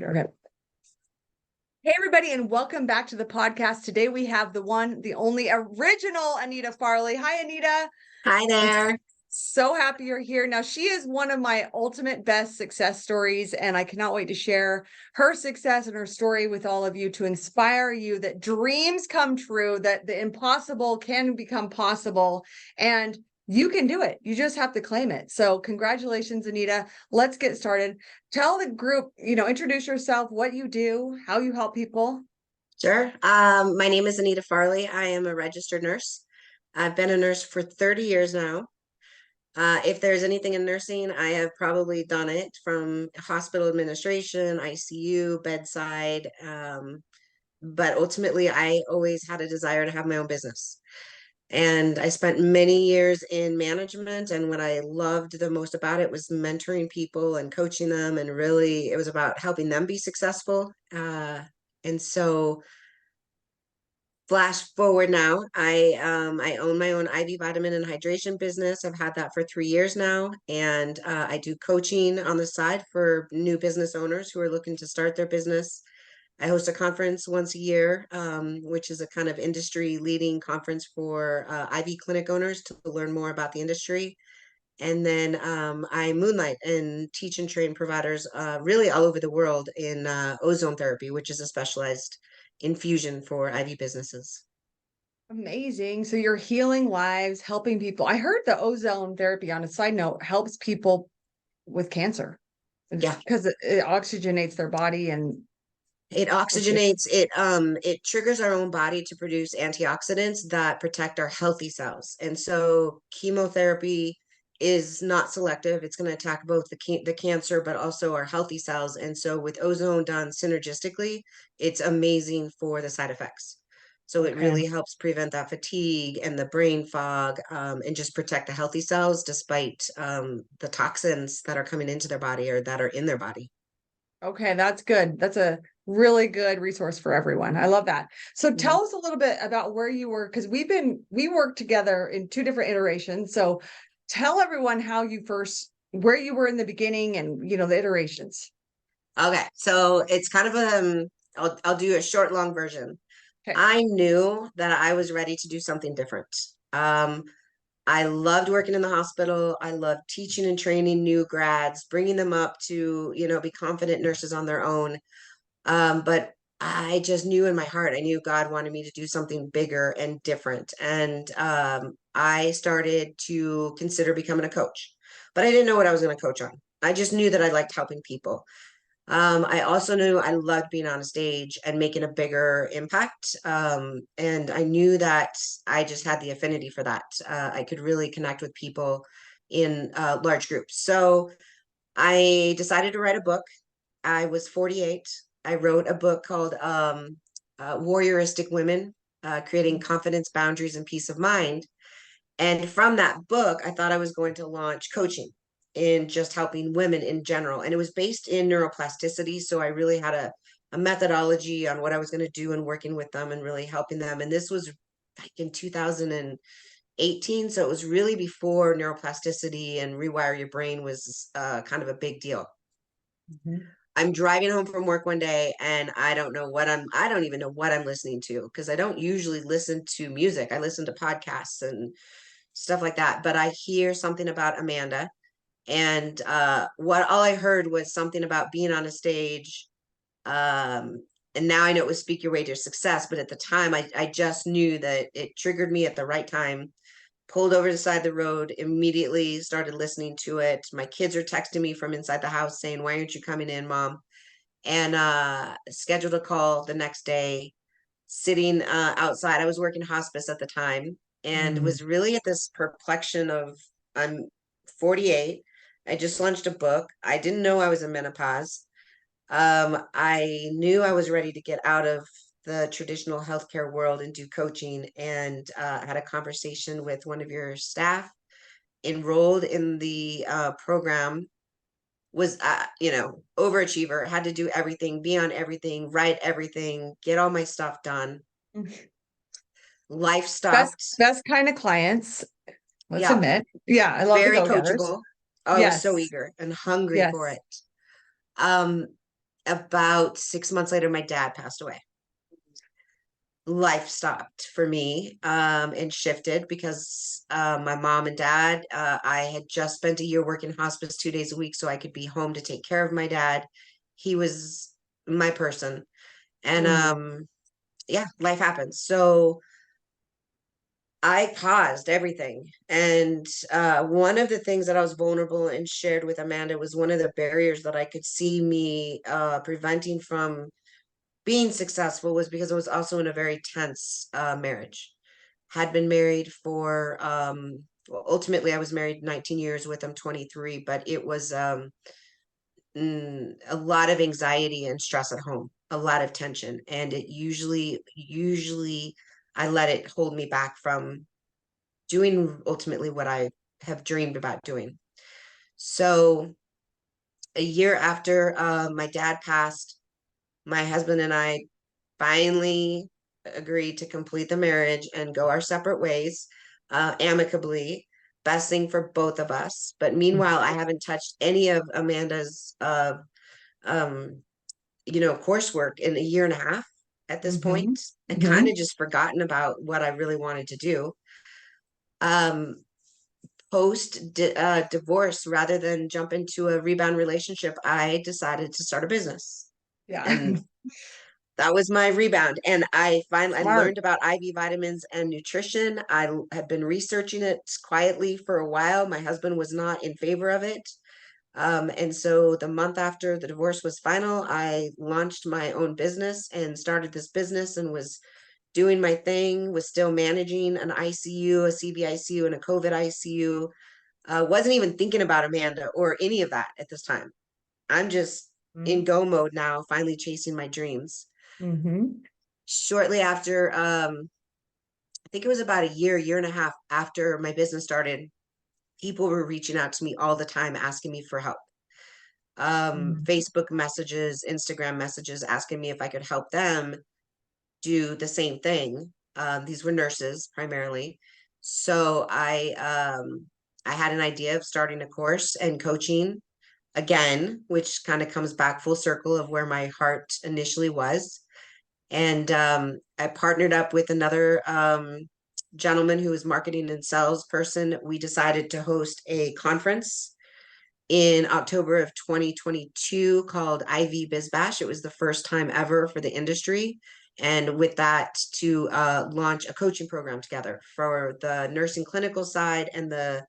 Okay. Hey, everybody, and welcome back to the podcast. Today we have the one, the only original Anita Farrelly. Hi, Anita. Hi there. So happy you're here. Now, she is one of my ultimate best success stories, and I cannot wait to share her success and her story with all of you to inspire you that dreams come true, that the impossible can become possible, and you can do it. You just have to claim it. So congratulations, Anita. Let's get started. Tell the group, introduce yourself, what you do, how you help people. Sure. My name is Anita Farrelly. I am a registered nurse. I've been a nurse for 30 years now. If there's anything in nursing, I have probably done it from hospital administration, ICU, bedside. But ultimately, I always had a desire to have my own business. And I spent many years in management. And what I loved the most about it was mentoring people and coaching them. And really, it was about helping them be successful. And so flash forward now, I own my own IV vitamin and hydration business. I've had that for 3 years now, and I do coaching on the side for new business owners who are looking to start their business. I host a conference once a year, which is a kind of industry leading conference for IV clinic owners to learn more about the industry. And then I moonlight and teach and train providers really all over the world in ozone therapy, which is a specialized infusion for IV businesses. Amazing. So you're healing lives, helping people. I heard the ozone therapy, on a side note, helps people with cancer Yeah, because it oxygenates their body and it oxygenates, it triggers our own body to produce antioxidants that protect our healthy cells. And so chemotherapy is not selective. It's going to attack both the cancer, but also our healthy cells. And so with ozone done synergistically, it's amazing for the side effects. So it okay. really helps prevent that fatigue and the brain fog, and just protect the healthy cells despite the toxins that are coming into their body or that are in their body. Okay, that's good. That's a really good resource for everyone. I love that. So Mhm. tell us a little bit about where you were, because we worked together in two different iterations. So tell everyone where you were in the beginning and the iterations. Okay, so it's kind of I'll do a short, long version. Okay. I knew that I was ready to do something different. Um, I loved working in the hospital. I loved teaching and training new grads, bringing them up to, be confident nurses on their own. But I just knew in my heart, I knew God wanted me to do something bigger and different. And I started to consider becoming a coach, but I didn't know what I was going to coach on. I just knew that I liked helping people. I also knew I loved being on a stage and making a bigger impact. And I knew that I just had the affinity for that. I could really connect with people in large groups. So I decided to write a book. I was 48. I wrote a book called Warrioristic Women, Creating Confidence, Boundaries, and Peace of Mind. And from that book, I thought I was going to launch coaching in just helping women in general. And it was based in neuroplasticity. So I really had a methodology on what I was going to do and working with them and really helping them. And this was like in 2018. So it was really before neuroplasticity and rewire your brain was kind of a big deal. Mhm. I'm driving home from work one day and I don't even know what I'm listening to because I don't usually listen to music. I listen to podcasts and stuff like that. But I hear something about Amanda, and what all I heard was something about being on a stage. Um, and now I know it was Speak Your Way to Success, but at the time I just knew that it triggered me at the right time. Pulled over to the side of the road, immediately started listening to it. My kids are texting me from inside the house saying, "Why aren't you coming in, Mom?" And scheduled a call the next day, sitting outside. I was working hospice at the time and Mm. was really at this perplexion of I'm 48. I just launched a book. I didn't know I was in menopause. I knew I was ready to get out of the traditional healthcare world and do coaching, and had a conversation with one of your staff, enrolled in the program, was overachiever, had to do everything, be on everything, write everything, get all my stuff done. Life Best, stopped. best kind of clients, let's Yeah, admit. Yeah, I love the very go-getters. coachable. I was so Yes, eager and hungry for yes. it. Um, about 6 months later, my dad passed away. Life stopped for me, and shifted because my mom and dad, I had just spent a year working hospice 2 days a week so I could be home to take care of my dad. He was my person. And Mm. yeah, life happens. So I paused everything. And one of the things that I was vulnerable and shared with Amanda was one of the barriers that I could see me preventing from being successful was because I was also in a very tense marriage. Had been married for well, ultimately I was married 19 years with him, 23, but it was a lot of anxiety and stress at home, a lot of tension, and it usually I let it hold me back from doing ultimately what I have dreamed about doing. So a year after my dad passed, my husband and I finally agreed to complete the marriage and go our separate ways, amicably. Best thing for both of us. But meanwhile, I haven't touched any of Amanda's um, coursework in a year and a half at this Mm-hmm. point, and kind Mm-hmm. of just forgotten about what I really wanted to do. Um, divorce, rather than jump into a rebound relationship, I decided to start a business. Yeah. And that was my rebound. And I Smart. learned about IV vitamins and nutrition. I had been researching it quietly for a while. My husband was not in favor of it. And so the month after the divorce was final, I launched my own business and started this business and was doing my thing, was still managing an ICU, a CVICU, and a COVID ICU. Wasn't even thinking about Amanda or any of that at this time. I'm just in go mode now, finally chasing my dreams. Mm-hmm. Shortly after, I think it was about a year and a half after my business started, people were reaching out to me all the time asking me for help. Facebook messages, Instagram messages asking me if I could help them do the same thing. These were nurses primarily. So I had an idea of starting a course and coaching again, which kind of comes back full circle of where my heart initially was. And I partnered up with another gentleman who was marketing and sales person. We decided to host a conference in October of 2022 called IV Biz Bash. It was the first time ever for the industry. And with that, to launch a coaching program together for the nursing clinical side and the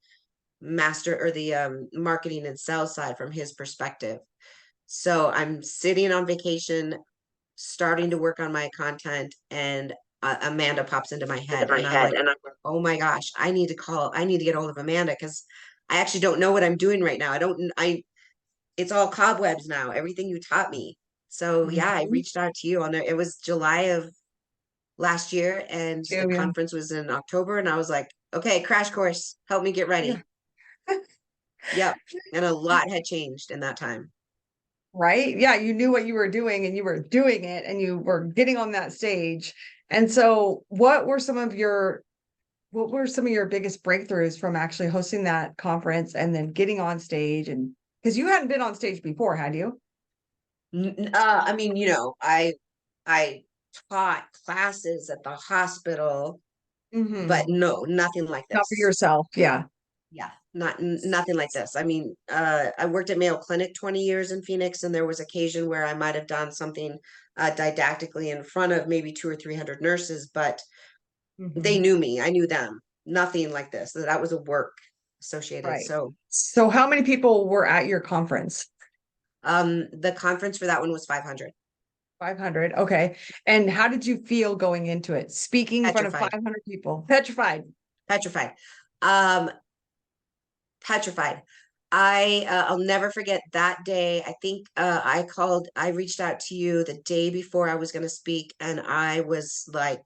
master or the marketing and sales side from his perspective. So I'm sitting on vacation, starting to work on my content, and Amanda pops into my Into head, my and I'm head, like, and I'm oh my gosh, I need to get a hold of Amanda because I actually don't know what I'm doing right now. It's all cobwebs now, everything you taught me. So yeah, I Mhm. reached out to you on there. It was July of last year, and the Too, yeah. conference was in October, and I was like, okay, crash course, help me get Yeah. ready. Yep. And a lot had changed in that time. Right? Yeah, you knew what you were doing and you were doing it and you were getting on that stage. And so what were some of your biggest breakthroughs from actually hosting that conference and then getting on stage? And because you hadn't been on stage before, had you? I mean, I taught classes at the hospital, but Hmm. no, nothing like Not for this. yourself. Yeah. Yeah, nothing like this. I mean, I worked at Mayo Clinic 20 years in Phoenix, and there was occasion where I might have done something didactically in front of maybe 200 or 300 nurses, but they Hmm. knew me. I knew them. Nothing like this. That was a work associated. Right. So, So how many people were at your conference? the conference for that one was 500. 500. Okay. And how did you feel going into it? Speaking in front of Petrified, 500 people? Petrified. petrified. Um, petrified. I'll never forget that day. I think I reached out to you the day before I was going to speak, and I was like,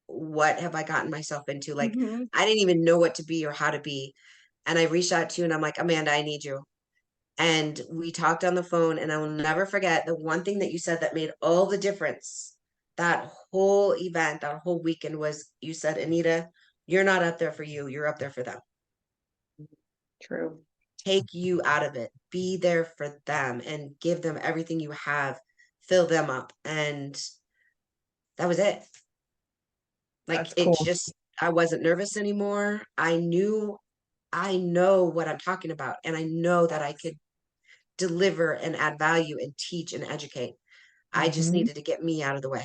what have I gotten myself into? Like, Hmm. I didn't even know what to be or how to be. And I reached out to you and I'm like, Amanda, I need you. And we talked on the phone, and I will never forget the one thing that you said that made all the difference. That whole event, that whole weekend was you said, Anita, you're not up there for you, you're up there for them. True. Take you out of it. Be there for them and give them everything you have. fill them up. And that was it. Like That's it cool. just, I wasn't nervous anymore. I know what I'm talking about, and I know that I could deliver and add value and teach and educate. I just Mhm. needed to get me out of the way.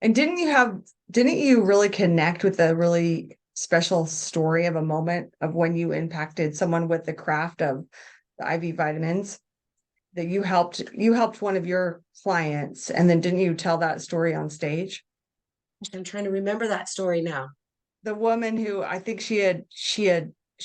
And didn't you really connect with a really special story of a moment of when you impacted someone with the craft of the IV vitamins? That you helped one of your clients, and then didn't you tell that story on stage? I'm trying to remember that story now. The woman who I think she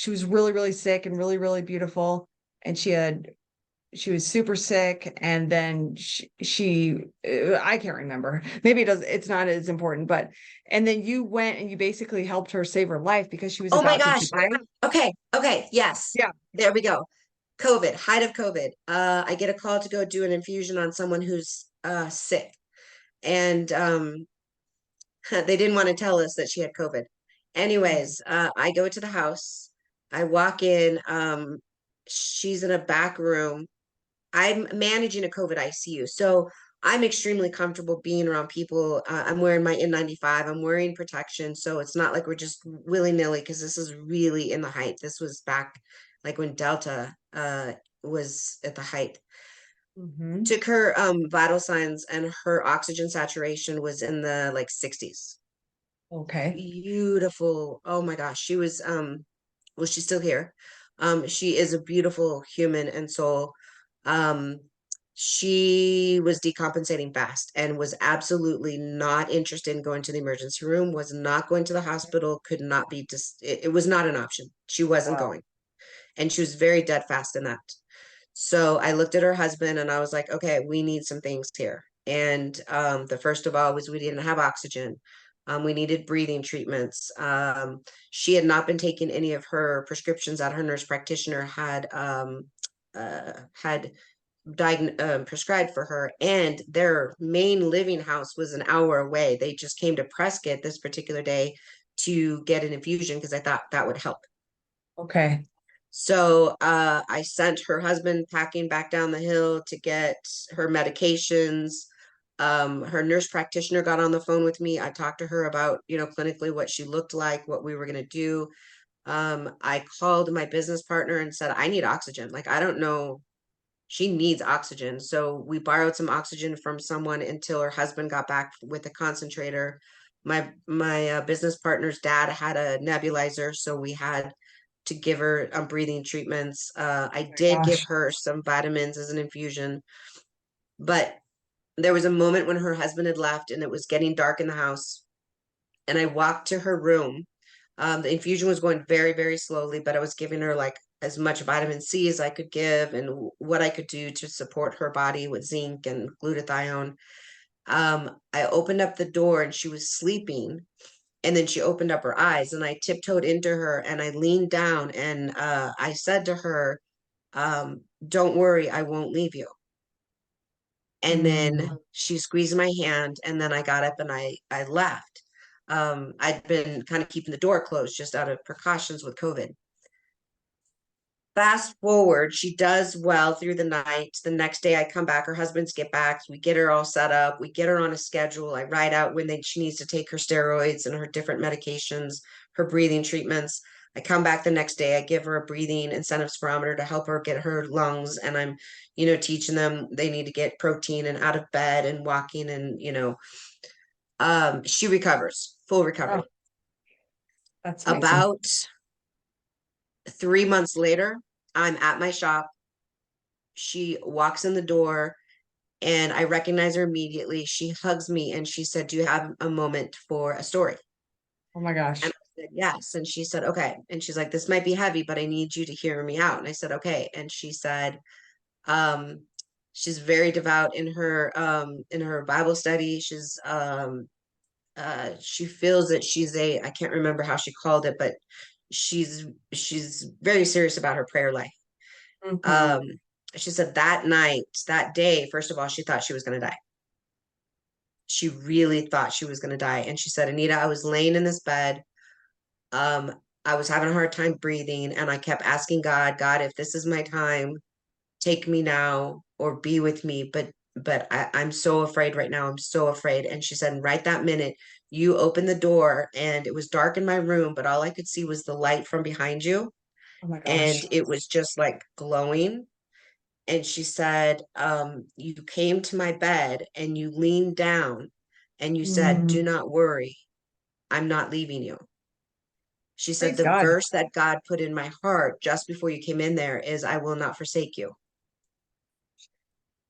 was really, really sick and really, really beautiful, and she was super sick, and then I can't remember, maybe it's not as important, but and then you went and you basically helped her save her life because she was Oh my about to gosh. die. Okay. Okay. Yes. Yeah. There we go. COVID, height of COVID. I get a call to go do an infusion on someone who's sick. And they didn't want to tell us that she had COVID. Anyways, I go to the house. I walk in. She's in a back room. I'm managing a COVID ICU. So I'm extremely comfortable being around people. I'm wearing my N95. I'm wearing protection. So it's not like we're just willy-nilly, because this is really in the height. This was back like when Delta was at the height. Hmm. Took her vital signs, and her oxygen saturation was in the like 60s. Okay. Beautiful. Oh my gosh. She was well, she's still here. She is a beautiful human and soul. Um, she was decompensating fast and was absolutely not interested in going to the emergency room, was not going to the hospital, could not be just, it was not an option. She wasn't Wow. going. And she was very dead fast in that. So I looked at her husband and I was like, okay, we need some things here. And the first of all was we didn't have oxygen. We needed breathing treatments. She had not been taking any of her prescriptions that her nurse practitioner had prescribed for her, and their main living house was an hour away. They just came to Prescott this particular day to get an infusion because I thought that would help. Okay. So I sent her husband packing back down the hill to get her medications. Her nurse practitioner got on the phone with me. I talked to her about, clinically what she looked like, what we were going to do. I called my business partner and said, I need oxygen. Like, I don't know. She needs oxygen. So we borrowed some oxygen from someone until her husband got back with a concentrator. My business partner's dad had a nebulizer, so we had to give her breathing treatments. I did give Gosh. her some vitamins as an infusion, but there was a moment when her husband had left and it was getting dark in the house. And I walked to her room. The infusion was going very, very slowly, but I was giving her like as much vitamin C as I could give and what I could do to support her body with zinc and glutathione. I opened up the door and she was sleeping, and then she opened up her eyes, and I tiptoed into her and I leaned down and I said to her, don't worry, I won't leave you. And then Mm. she squeezed my hand, and then I got up and I left. I'd been kind of keeping the door closed just out of precautions with COVID. Fast forward, she does well through the night. The next day I come back, her husband's get back, we get her all set up, we get her on a schedule. I write out when she needs to take her steroids and her different medications, her breathing treatments. I come back the next day, I give her a breathing incentive spirometer to help her get her lungs. And I'm, teaching them they need to get protein and out of bed and walking, and, she recovers, full Oh, recovery. that's amazing. About 3 months later, I'm at my shop. She walks in the door and I recognize her immediately. She hugs me and she said, do you have a moment for a story? Oh my And gosh. I said, yes. And she said, okay. And she's like, this might be heavy, but I need you to hear me out. And I said, okay. And she said, um, she's very devout in her Bible study. She feels that I can't remember how she called it, but she's very serious about her prayer life. Hmm. Um, she said that night, that day, first of all, she thought she was going to die. She really thought she was going to die. And she said, Anita, I was laying in this bed. Um, I was having a hard time breathing. And I kept asking God, God, if this is my time, take me now or be with me. But but I'm so afraid right now. I'm so afraid. And she said, right that minute, you opened the door and it was dark in my room, but all I could see was the light from behind you. Oh my And gosh. it was just like glowing. And she said, you came to my bed and you leaned down and you said, do Mm, not worry, I'm not leaving you. She said, praise the God. verse that God put in my heart just before you came in there is, I will not forsake you.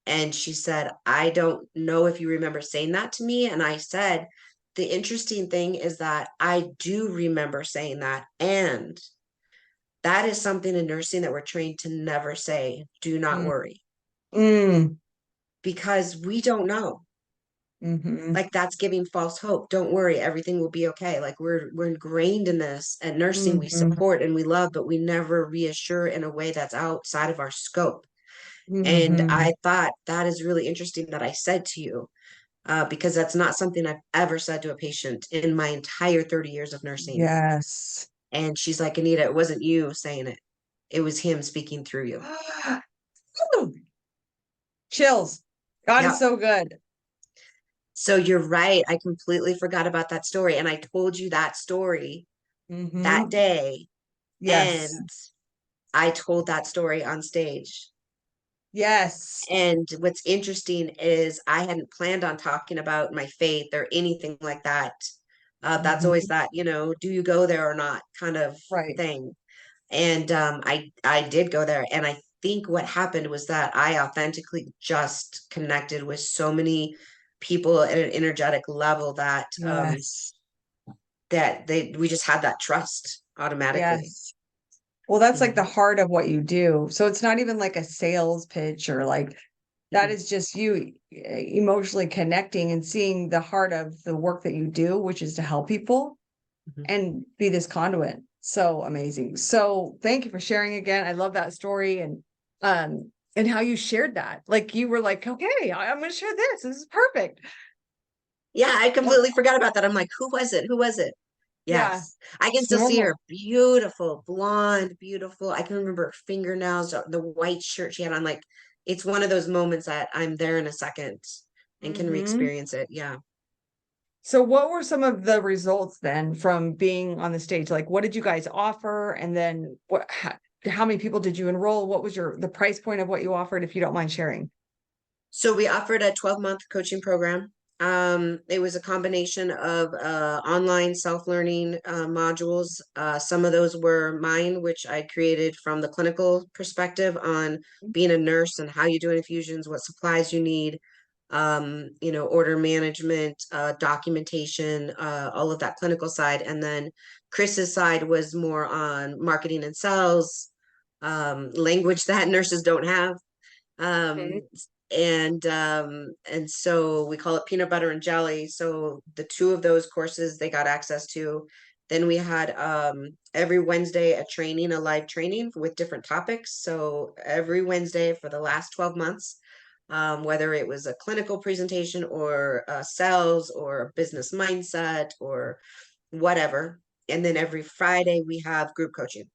And she said, I don't know if you remember saying that to me. And I said, the interesting thing is that I do remember saying that. And that is something in nursing that we're trained to never say, do not Mm, worry, mm, because we don't know. hmm Like that's giving false hope. Don't worry, everything will be okay. Like we're ingrained in this. At nursing, we hmm support and we love, but we never reassure in a way that's outside of our scope. And hmm I thought that is really interesting that I said to you, because that's not something I've ever said to a patient in my entire 30 years of nursing. Yes. And she's like, Anita, it wasn't you saying it. It was him speaking through you. Chills. God is Yep. so good. So you're right. I completely forgot about that story. And I told you that story that Hmm. day. Yes. And I told that story on stage. Yes. And what's interesting is I hadn't planned on talking about my faith or anything like that. That's always Hmm. that, do you go there or not kind of Right. thing. And I did go there. And I think what happened was that I authentically just connected with so many people at an energetic level that Yes. we just had that trust automatically. Yes. Well, that's like the Mhm, heart of what you do. So it's not even like a sales pitch or like that mhm, is just you emotionally connecting and seeing the heart of the work that you do, which is to help people mhm. and be this conduit. So amazing. So thank you for sharing again. I love that story and how you shared that. Like you were like, okay, I'm gonna share this. This is perfect. Yeah, I Oh, completely forgot about that. I'm like, who was it? Who was it? yeah. Yes, I can It's still see her. normal. Beautiful, blonde, beautiful. I can remember her fingernails, the white shirt she had on. Like, it's one of those moments that I'm there in a second and can Hmm. re-experience it. Yeah. So what were some of the results then from being on the stage? Like what did you guys offer? And then how many people did you enroll? What was the price point of what you offered, if you don't mind sharing? So we offered a 12-month coaching program. It was a combination of online self-learning modules. Some of those were mine, which I created from the clinical perspective on being a nurse and how you do infusions, what supplies you need, order management, documentation, all of that clinical side. And then Chris's side was more on marketing and sales, language that nurses don't have. Mhm. And so we call it peanut butter and jelly. So the two of those courses they got access to. Then we had every Wednesday a live training with different topics. So every Wednesday for the last 12 months, whether it was a clinical presentation or sales or a business mindset or whatever. And then every Friday we have group coaching.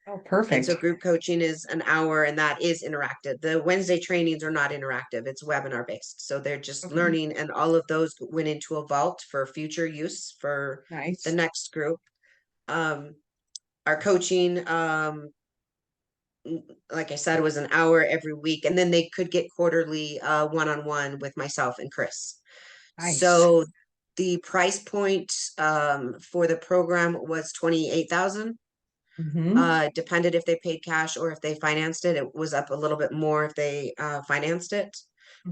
Oh, And so perfect. group coaching is an hour and that is interactive. The Wednesday trainings are not interactive, it's webinar based. So they're just Okay. learning, and all of those went into a vault for future use for the Nice. next group. Um, our coaching, like I said, was an hour every week, and then they could get quarterly one-on-one with myself and Chris. Nice. So the price point for the program was 28,000. Hmm. Depended if they paid cash or if they financed it. It was up a little bit more if they financed it.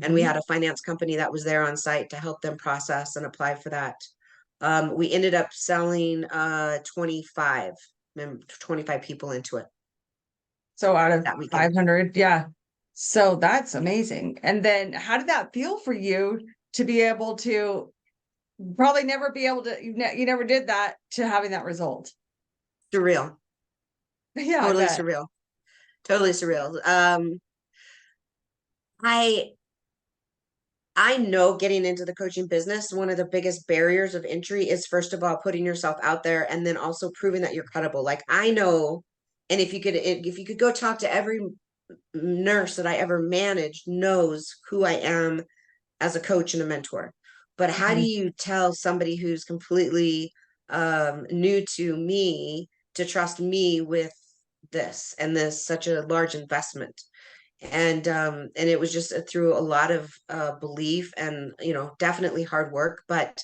And we had Hmm. a finance company that was there on site to help them process and apply for that. We ended up selling 25 people into it So out of that weekend. 500, yeah. So that's amazing. And then how did that feel for you to be able to probably never be able to, you never did that to having that result? Surreal, Yeah, I totally bet. surreal, totally surreal. I I know getting into the coaching business, one of the biggest barriers of entry is first of all putting yourself out there and then also proving that you're credible. Like I know, and if you could go talk to every nurse that I ever managed knows who I am as a coach and a mentor. But how do Mhm. you tell somebody who's completely new to me to trust me with this and this such a large investment? And it was just through a lot of belief and definitely hard work, but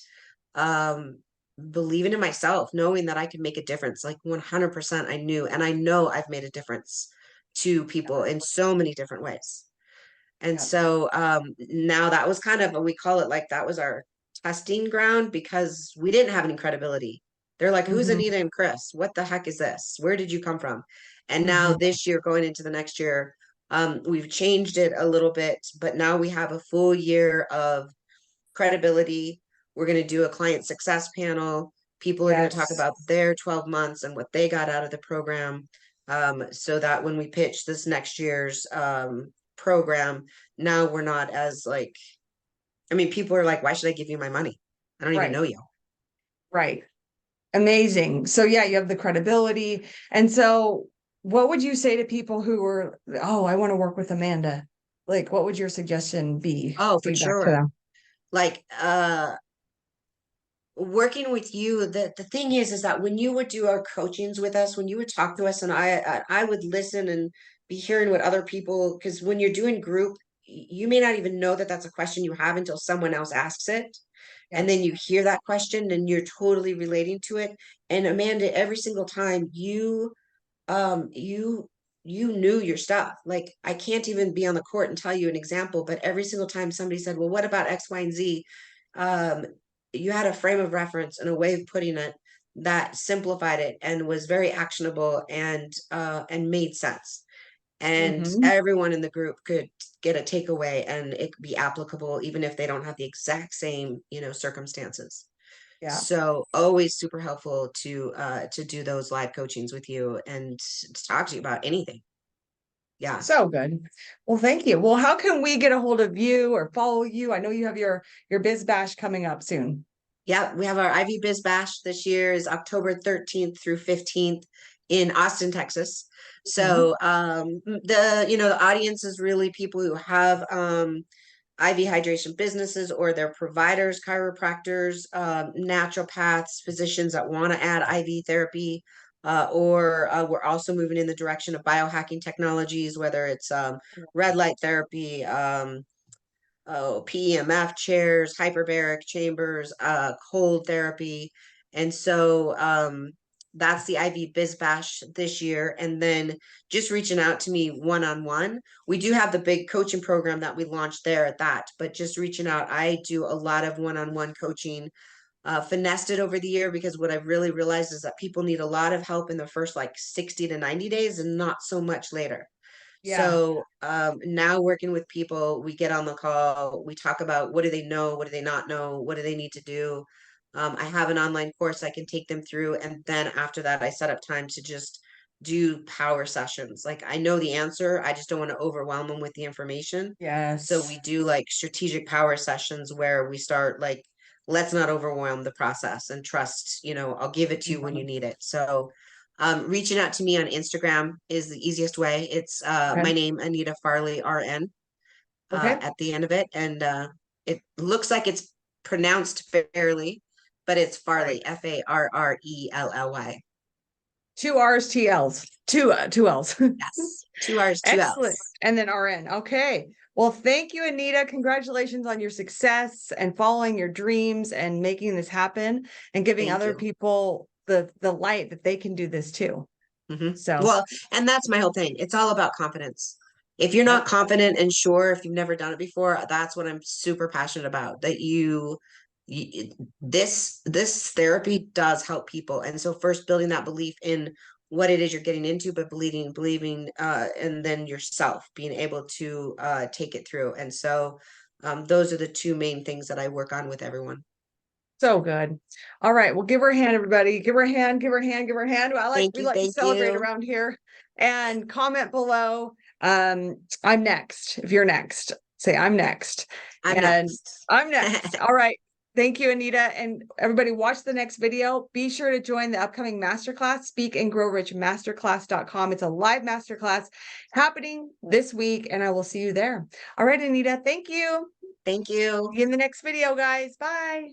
um believing in myself, knowing that I could make a difference. Like 100% I knew, and I know I've made a difference to people in so many different ways. And Yeah. so now that was kind of, we call it like that was our testing ground, because we didn't have any credibility. They're like, who's Mhm. Anita and Chris? What the heck is this? Where did you come from? And now Mhm. this year, going into the next year, we've changed it a little bit, but now we have a full year of credibility. We're going to do a client success panel. People are going to talk Yes. about their 12 months and what they got out of the program. So that when we pitch this next year's program, now we're not as like, I mean, people are like, why should I give you my money? I don't even Right. know you. Right. Amazing. So yeah, you have the credibility. And so what would you say to people who were, oh, I want to work with Amanda? Like, what would your suggestion be? Oh, for Feedback to sure. them? Like, working with you, the thing is that when you would do our coachings with us, when you would talk to us, and I would listen and be hearing what other people, because when you're doing group, you may not even know that that's a question you have until someone else asks it, and then Yes. you hear that question and you're totally relating to it. And Amanda, every single time um you you knew your stuff. Like, I can't even be on the court and tell you an example, but every single time somebody said, well, what about X, Y, and Z, um you had a frame of reference and a way of putting it that simplified it and was very actionable and made sense, and Hmm. everyone in the group could get a takeaway and it could be applicable even if they don't have the exact same circumstances. Yeah. So always super helpful to do those live coachings with you and to talk to you about anything. Yeah. So good. Well, thank you. Well, how can we get a hold of you or follow you? I know you have your Biz Bash coming up soon. Yeah, we have our Ivy Biz Bash this year is October 13th through 15th in Austin, Texas. Mhm. So the audience is really people who have IV hydration businesses, or their providers, chiropractors, naturopaths, physicians that want to add IV therapy, or we're also moving in the direction of biohacking technologies, whether it's red light therapy, PEMF chairs, hyperbaric chambers, cold therapy. And so that's the IV Biz Bash this year. And then just reaching out to me one on one. We do have the big coaching program that we launched there at that, but just reaching out. I do a lot of one on one coaching, finessed it over the year, because what I've really realized is that people need a lot of help in the first like 60 to 90 days and not so much later. Yeah. So now working with people, we get on the call, we talk about what do they know, what do they not know, what do they need to do. I have an online course I can take them through, and then after that, I set up time to just do power sessions. Like, I know the answer, I just don't want to overwhelm them with the information. So Yes. we do like strategic power sessions where we start like, let's not overwhelm the process and trust, I'll give it to you when you Mhm. need it. So reaching out to me on Instagram is the easiest way. It's Okay. my name, Anita Farrelly, RN, Okay. at the end of it. And it looks like it's pronounced fairly, but it's Right. Farley, Farrelly. Two R's, T L's, two L's. Yes. Two R's, two Excellent. L's. And then RN. Okay. Well, thank you, Anita. Congratulations on your success and following your dreams and making this happen and giving Thank other you. people the light that they can do this too. Hmm. So, Well, and that's my whole thing. It's all about confidence. If you're yep. not confident and sure, if you've never done it before, that's what I'm super passionate about. That you this therapy does help people, and so first building that belief in what it is you're getting into, but believing, and then yourself being able to take it through. And so those are the two main things that I work on with everyone. So good. All right. Well, give her a hand, everybody. Give her a hand, give her a hand, give her a hand. Thank We you, like to thank celebrate you. around here. And comment below. I'm next. If you're next, say I'm next. I'm And next. I'm next. All right. Thank you, Anita. And everybody watch the next video. Be sure to join the upcoming masterclass, Speak and Grow Rich masterclass.com. It's a live masterclass happening this week, and I will see you there. All right, Anita, thank you. Thank you. See you in the next video, guys. Bye.